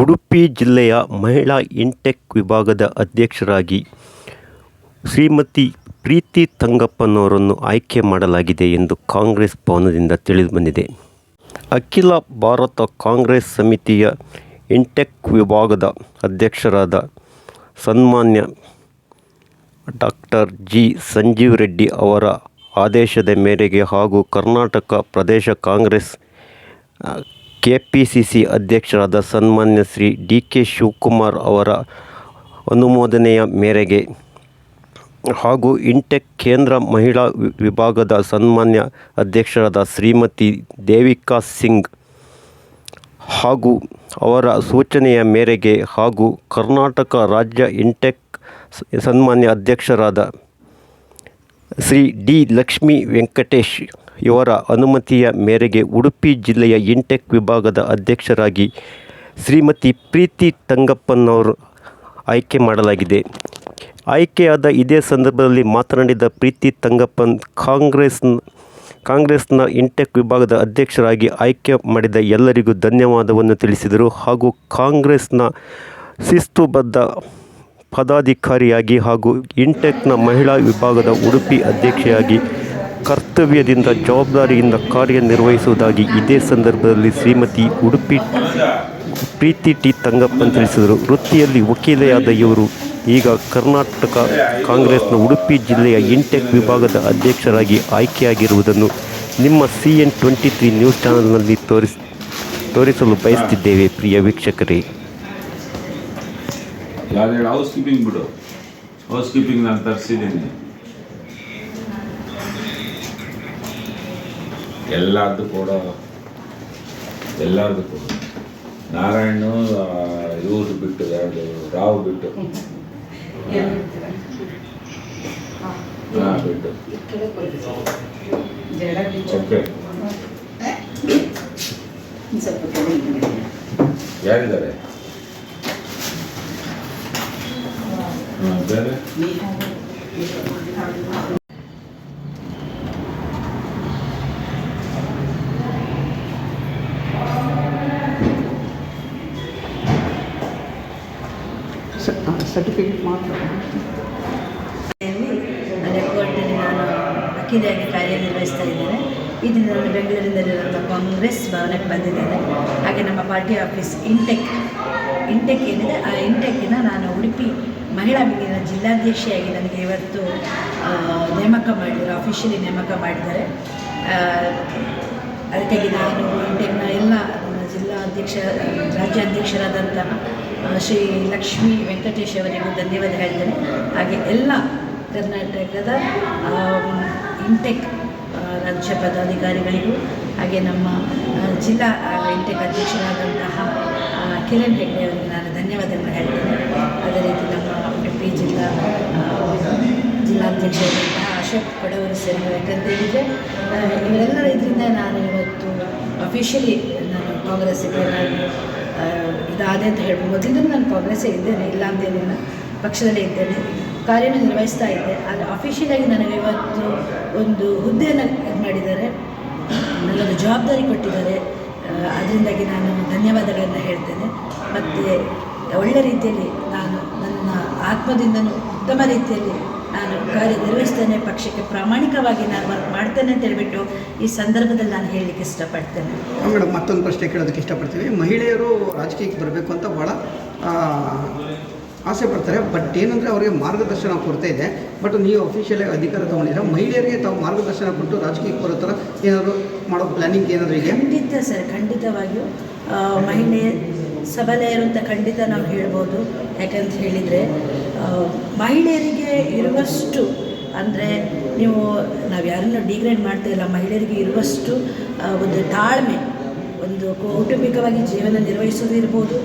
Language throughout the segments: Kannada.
ಉಡುಪಿ ಜಿಲ್ಲೆಯ ಮಹಿಳಾ ಇಂಟೆಕ್ ವಿಭಾಗದ ಅಧ್ಯಕ್ಷರಾಗಿ ಶ್ರೀಮತಿ ಪ್ರೀತಿ ತಂಗಪ್ಪನವರನ್ನು ಆಯ್ಕೆ ಮಾಡಲಾಗಿದೆ ಎಂದು ಕಾಂಗ್ರೆಸ್ ಭವನದಿಂದ ತಿಳಿದುಬಂದಿದೆ. ಅಖಿಲ ಭಾರತ ಕಾಂಗ್ರೆಸ್ ಸಮಿತಿಯ ಇಂಟೆಕ್ ವಿಭಾಗದ ಅಧ್ಯಕ್ಷರಾದ ಸನ್ಮಾನ್ಯ ಡಾಕ್ಟರ್ ಜಿ. ಸಂಜೀವ್ ರೆಡ್ಡಿ ಅವರ ಆದೇಶದ ಮೇರೆಗೆ ಹಾಗೂ ಕರ್ನಾಟಕ ಪ್ರದೇಶ ಕಾಂಗ್ರೆಸ್ ಕೆಪಿಸಿಸಿ ಅಧ್ಯಕ್ಷರಾದ ಸನ್ಮಾನ್ಯ ಶ್ರೀ ಡಿ. ಕೆ. ಶಿವಕುಮಾರ್ ಅವರ ಅನುಮೋದನೆಯ ಮೇರೆಗೆ ಹಾಗೂ ಇಂಟೆಕ್ ಕೇಂದ್ರ ಮಹಿಳಾ ವಿಭಾಗದ ಸನ್ಮಾನ್ಯ ಅಧ್ಯಕ್ಷರಾದ ಶ್ರೀಮತಿ ದೇವಿಕಾ ಸಿಂಗ್ ಹಾಗೂ ಅವರ ಸೂಚನೆಯ ಮೇರೆಗೆ ಹಾಗೂ ಕರ್ನಾಟಕ ರಾಜ್ಯ ಇಂಟೆಕ್ ಸನ್ಮಾನ್ಯ ಅಧ್ಯಕ್ಷರಾದ ಶ್ರೀ ಡಿ. ಲಕ್ಷ್ಮೀ ವೆಂಕಟೇಶ್ ಇವರ ಅನುಮತಿಯ ಮೇರೆಗೆ ಉಡುಪಿ ಜಿಲ್ಲೆಯ ಇಂಟೆಕ್ ವಿಭಾಗದ ಅಧ್ಯಕ್ಷರಾಗಿ ಶ್ರೀಮತಿ ಪ್ರೀತಿ ತಂಗಪ್ಪನವರು ಆಯ್ಕೆ ಮಾಡಲಾಗಿದೆ. ಆಯ್ಕೆಯಾದ ಇದೇ ಸಂದರ್ಭದಲ್ಲಿ ಮಾತನಾಡಿದ ಪ್ರೀತಿ ತಂಗಪ್ಪನ್ ಕಾಂಗ್ರೆಸ್ನ ಇಂಟೆಕ್ ವಿಭಾಗದ ಅಧ್ಯಕ್ಷರಾಗಿ ಆಯ್ಕೆ ಮಾಡಿದ ಎಲ್ಲರಿಗೂ ಧನ್ಯವಾದವನ್ನು ತಿಳಿಸಿದರು. ಹಾಗೂ ಕಾಂಗ್ರೆಸ್ನ ಶಿಸ್ತುಬದ್ಧ ಪದಾಧಿಕಾರಿಯಾಗಿ ಹಾಗೂ ಇಂಟೆಕ್ನ ಮಹಿಳಾ ವಿಭಾಗದ ಉಡುಪಿ ಅಧ್ಯಕ್ಷೆಯಾಗಿ ಕರ್ತವ್ಯದಿಂದ ಜವಾಬ್ದಾರಿಯಿಂದ ಕಾರ್ಯನಿರ್ವಹಿಸುವುದಾಗಿ ಇದೇ ಸಂದರ್ಭದಲ್ಲಿ ಶ್ರೀಮತಿ ಪ್ರೀತಿ ಟಿ. ತಂಗಪ್ಪನ್ ತಿಳಿಸಿದರು. ವೃತ್ತಿಯಲ್ಲಿ ವಕೀಲೆಯಾದ ಇವರು ಈಗ ಕರ್ನಾಟಕ ಕಾಂಗ್ರೆಸ್ನ ಉಡುಪಿ ಜಿಲ್ಲೆಯ ಇಂಟೆಕ್ ವಿಭಾಗದ ಅಧ್ಯಕ್ಷರಾಗಿ ಆಯ್ಕೆಯಾಗಿರುವುದನ್ನು ನಿಮ್ಮ CN23 ನ್ಯೂಸ್ ಚಾನೆಲ್ನಲ್ಲಿ ತೋರಿಸಲು ಬಯಸುತ್ತಿದ್ದೇವೆ. ಪ್ರಿಯ ವೀಕ್ಷಕರೇ, ಹೌಸ್ ಕೀಪಿಂಗ್ ನಾನು ತರಿಸಿದ್ದೀನಿ. ಎಲ್ಲರದು ಕೂಡ ನಾರಾಯಣ ಇವ್ರು ಬಿಟ್ಟು ಎರಡು ರಾವ್ ಬಿಟ್ಟು ಬಿಟ್ಟು ಓಕೆ ಯಾರಿದ್ದಾರೆ ಬೇರೆ ಸರ್ಟಿಫಿಕೇಟ್ ಮಾತ್ರ. ಕೋರ್ಟಲ್ಲಿ ನಾನು ವಕೀಲೆಯಾಗಿ ಕಾರ್ಯನಿರ್ವಹಿಸ್ತಾ ಇದ್ದೇನೆ. ಈ ದಿನ ನಾನು ಬೆಂಗಳೂರಿನಲ್ಲಿರುವಂಥ ಕಾಂಗ್ರೆಸ್ ಭವನಕ್ಕೆ ಬಂದಿದ್ದೇನೆ. ಹಾಗೆ ನಮ್ಮ ಪಾರ್ಟಿ ಆಫೀಸ್ ಇಂಟೆಕ್ ಏನಿದೆ, ಆ ಇಂಟೆಕ್ಕಿನ ನಾನು ಉಡುಪಿ ಮಹಿಳಾ ವಿಂಗಿನ ಜಿಲ್ಲಾಧ್ಯಕ್ಷೆಯಾಗಿ ನನಗೆ ಇವತ್ತು ನೇಮಕ ಮಾಡಿದ್ದಾರೆ, ಅಫಿಷಿಯಲಿ ನೇಮಕ ಮಾಡಿದ್ದಾರೆ. ಅದಕ್ಕಾಗಿ ನಾನು ಇಂಟೆಕ್ನ ಎಲ್ಲ ರಾಜ್ಯಾಧ್ಯಕ್ಷರಾದಂತಹ ಶ್ರೀ ಲಕ್ಷ್ಮೀ ವೆಂಕಟೇಶ್ ಅವರಿಗೂ ಧನ್ಯವಾದ ಹೇಳ್ತೇನೆ. ಹಾಗೆ ಎಲ್ಲ ಕರ್ನಾಟಕದ ಇಂಟೆಕ್ ರಾಜ್ಯ ಪದಾಧಿಕಾರಿಗಳಿಗೂ ಹಾಗೆ ನಮ್ಮ ಜಿಲ್ಲಾ ಇಂಟೆಕ್ ಅಧ್ಯಕ್ಷರಾದಂತಹ ಕಿರಣ್ ಹೆಗ್ಡೆ ಅವರಿಗೆ ನಾನು ಧನ್ಯವಾದಗಳನ್ನು ಹೇಳ್ತೇನೆ. ಅದೇ ರೀತಿ ನಮ್ಮ ಉಡುಪಿ ಜಿಲ್ಲಾಧ್ಯಕ್ಷರಾದಂತಹ ಅಶೋಕ್ ಕೊಡವರು ಸರ್. ಯಾಕಂತೇಳಿದರೆ ಇವರೆಲ್ಲರ ಇದರಿಂದ ನಾನು ಇವತ್ತು ಅಫಿಷಿಯಲಿ ನಾನು ಕಾಂಗ್ರೆಸ್ಸಿಗೆ ಇದಾದೆ ಅಂತ ಹೇಳ್ಬೋದು. ಮೊದಲಿಂದ ನಾನು ಕಾಂಗ್ರೆಸ್ಸೇ ಇದ್ದೇನೆ, ಇಲ್ಲ ಅಂತೇನಿಲ್ಲ, ಪಕ್ಷದಲ್ಲೇ ಇದ್ದೇನೆ, ಕಾರ್ಯನೂ ನಿರ್ವಹಿಸ್ತಾ ಇದ್ದೆ. ಆದರೆ ಅಫಿಷಿಯಲಾಗಿ ನನಗೆ ಇವತ್ತು ಒಂದು ಹುದ್ದೆಯನ್ನು ಇದು ಮಾಡಿದ್ದಾರೆ, ನನ್ನೊಂದು ಜವಾಬ್ದಾರಿ ಕೊಟ್ಟಿದ್ದಾರೆ. ಅದರಿಂದಾಗಿ ನಾನು ಧನ್ಯವಾದಗಳನ್ನು ಹೇಳ್ತೇನೆ. ಮತ್ತು ಒಳ್ಳೆಯ ರೀತಿಯಲ್ಲಿ ನಾನು ನನ್ನ ಆತ್ಮದಿಂದನೂ ಉತ್ತಮ ರೀತಿಯಲ್ಲಿ ನಾನು ಕಾರ್ಯನಿರ್ವಹಿಸ್ತೇನೆ, ಪಕ್ಷಕ್ಕೆ ಪ್ರಾಮಾಣಿಕವಾಗಿ ನಾನು ವರ್ಕ್ ಮಾಡ್ತೇನೆ ಅಂತ ಹೇಳ್ಬಿಟ್ಟು ಈ ಸಂದರ್ಭದಲ್ಲಿ ನಾನು ಹೇಳಲಿಕ್ಕೆ ಇಷ್ಟಪಡ್ತೇನೆ. ಮೇಡಮ್, ಮತ್ತೊಂದು ಪ್ರಶ್ನೆ ಕೇಳೋದಕ್ಕೆ ಇಷ್ಟಪಡ್ತೀವಿ. ಮಹಿಳೆಯರು ರಾಜಕೀಯಕ್ಕೆ ಬರಬೇಕು ಅಂತ ಭಾಳ ಆಸೆ ಪಡ್ತಾರೆ. ಬಟ್ ಏನಂದರೆ ಅವರಿಗೆ ಮಾರ್ಗದರ್ಶನ ಕೊರತೆ ಇದೆ. ಬಟ್ ನೀವು ಅಫಿಷಿಯಲಾಗಿ ಅಧಿಕಾರ ತೊಗೊಂಡಿದ್ದೀರಾ, ಮಹಿಳೆಯರಿಗೆ ತಾವು ಮಾರ್ಗದರ್ಶನ ಕೊಟ್ಟು ರಾಜಕೀಯಕ್ಕೆ ಬರೋ ಥರ ಏನಾದರೂ ಮಾಡೋ ಪ್ಲ್ಯಾನಿಂಗ್ ಏನಾದರೂ ಇದೆ? ಖಂಡಿತ ಸರ್, ಖಂಡಿತವಾಗಿಯೂ ಮಹಿಳೆ ಸಬಲೆಯರು ಅಂತ ಖಂಡಿತ ನಾವು ಹೇಳ್ಬೋದು. ಯಾಕಂತ ಹೇಳಿದರೆ ಮಹಿಳೆಯರಿಗೆ ಇರುವಷ್ಟು, ಅಂದರೆ ನಾವು ಯಾರನ್ನು ಡಿಗ್ರೇಡ್ ಮಾಡ್ತಾ ಇಲ್ಲ, ಮಹಿಳೆಯರಿಗೆ ಇರುವಷ್ಟು ಒಂದು ತಾಳ್ಮೆ, ಒಂದು ಕೌಟುಂಬಿಕವಾಗಿ ಜೀವನ ನಿರ್ವಹಿಸೋದು ಇರ್ಬೋದು,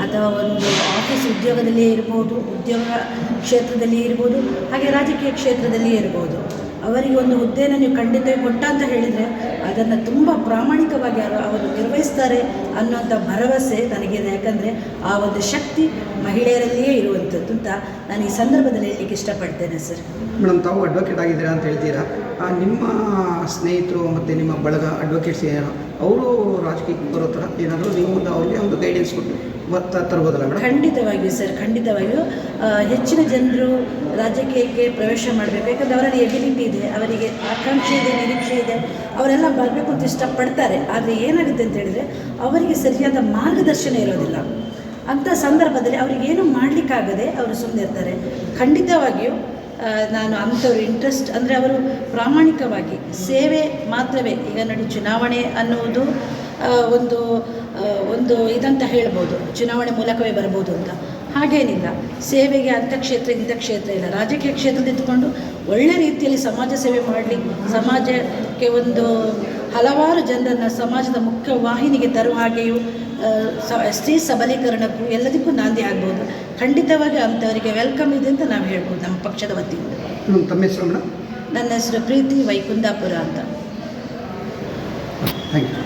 ಅಥವಾ ಒಂದು ಆಫೀಸ್ ಉದ್ಯೋಗದಲ್ಲಿಯೇ ಇರ್ಬೋದು, ಉದ್ಯೋಗ ಕ್ಷೇತ್ರದಲ್ಲಿಯೇ ಇರ್ಬೋದು, ಹಾಗೆ ರಾಜಕೀಯ ಕ್ಷೇತ್ರದಲ್ಲಿಯೇ ಇರ್ಬೋದು. ಅವರಿಗೆ ಒಂದು ಹುದ್ದೆಯನ್ನು ನೀವು ಖಂಡಿತ ಕೊಟ್ಟ ಅಂತ ಹೇಳಿದರೆ ಅದನ್ನು ತುಂಬ ಪ್ರಾಮಾಣಿಕವಾಗಿ ಅವರು ನಿರ್ವಹಿಸ್ತಾರೆ ಅನ್ನೋಂಥ ಭರವಸೆ ನನಗಿದೆ. ಯಾಕಂದರೆ ಆ ಒಂದು ಶಕ್ತಿ ಮಹಿಳೆಯರಲ್ಲಿಯೇ ಇರುವಂಥದ್ದು ಅಂತ ನಾನು ಈ ಸಂದರ್ಭದಲ್ಲಿ ಹೇಳಲಿಕ್ಕೆ ಇಷ್ಟಪಡ್ತೇನೆ ಸರ್. ಮೇಡಮ್, ತಾವು ಅಡ್ವೊಕೇಟ್ ಆಗಿದ್ದೀರಾ ಅಂತ ಹೇಳ್ತೀರಾ. ನಿಮ್ಮ ಸ್ನೇಹಿತರು ಮತ್ತು ನಿಮ್ಮ ಬಳಗ ಅಡ್ವೊಕೇಟ್ಸ್ ಅವರು ರಾಜಕೀಯಕ್ಕೆ ಬರೋ ಥರ ಏನಾದರೂ ನೀವು ಅವ್ರಿಗೆ ಒಂದು ಗೈಡೆನ್ಸ್ ಕೊಟ್ಟು ತರ್ಬೋದಲ್ಲ ಮೇಡಮ್? ಖಂಡಿತವಾಗಿಯೂ ಸರ್, ಖಂಡಿತವಾಗಿಯೂ ಹೆಚ್ಚಿನ ಜನರು ರಾಜಕೀಯಕ್ಕೆ ಪ್ರವೇಶ ಮಾಡಬೇಕು. ಯಾಕಂದರೆ ಅವರಲ್ಲಿ ಎಬಿಲಿಟಿ ಇದೆ, ಅವರಿಗೆ ಆಕಾಂಕ್ಷೆ ಇದೆ, ನಿರೀಕ್ಷೆ ಇದೆ, ಅವರೆಲ್ಲ ಬರಬೇಕು ಅಂತ ಇಷ್ಟಪಡ್ತಾರೆ. ಆದರೆ ಏನಾಗುತ್ತೆ ಅಂತ ಹೇಳಿದರೆ ಅವರಿಗೆ ಸರಿಯಾದ ಮಾರ್ಗದರ್ಶನ ಇರೋದಿಲ್ಲ. ಅಂಥ ಸಂದರ್ಭದಲ್ಲಿ ಅವರಿಗೇನು ಮಾಡಲಿಕ್ಕಾಗದೆ ಅವರು ಸುಮ್ಮನೆ ಇರ್ತಾರೆ. ಖಂಡಿತವಾಗಿಯೂ ನಾನು ಅಂಥವ್ರು ಇಂಟ್ರೆಸ್ಟ್ ಅಂದರೆ ಅವರು ಪ್ರಾಮಾಣಿಕವಾಗಿ ಸೇವೆ ಮಾತ್ರವೇ, ಈಗ ನೋಡಿ ಚುನಾವಣೆ ಅನ್ನುವುದು ಒಂದು ಇದಂತ ಹೇಳ್ಬೋದು, ಚುನಾವಣೆ ಮೂಲಕವೇ ಬರ್ಬೋದು ಅಂತ. ಹಾಗೇನಿಲ್ಲ, ಸೇವೆಗೆ ಅಂಥ ಕ್ಷೇತ್ರ ಇಂಥ ಕ್ಷೇತ್ರ ಇಲ್ಲ. ರಾಜಕೀಯ ಕ್ಷೇತ್ರದಲ್ಲಿ ಇದ್ದುಕೊಂಡು ಒಳ್ಳೆ ರೀತಿಯಲ್ಲಿ ಸಮಾಜ ಸೇವೆ ಮಾಡಲಿ, ಸಮಾಜಕ್ಕೆ ಹಲವಾರು ಜನರನ್ನು ಸಮಾಜದ ಮುಖ್ಯ ವಾಹಿನಿಗೆ ತರುವ ಹಾಗೆಯೂ ಸ್ತ್ರೀ ಸಬಲೀಕರಣಕ್ಕೂ ಎಲ್ಲದಕ್ಕೂ ನಾಂದಿ ಆಗ್ಬೋದು. ಖಂಡಿತವಾಗಿ ಅಂಥವರಿಗೆ ವೆಲ್ಕಮ್ ಇದೆ ಅಂತ ನಾವು ಹೇಳ್ಬೋದು ನಮ್ಮ ಪಕ್ಷದ ವತಿಯಿಂದ. ತಮ್ಮ ಹೆಸರು ಮೇಡಮ್? ನನ್ನ ಹೆಸರು ಪ್ರೀತಿ ವೈಕುಂದಾಪುರ ಅಂತ. Thank you.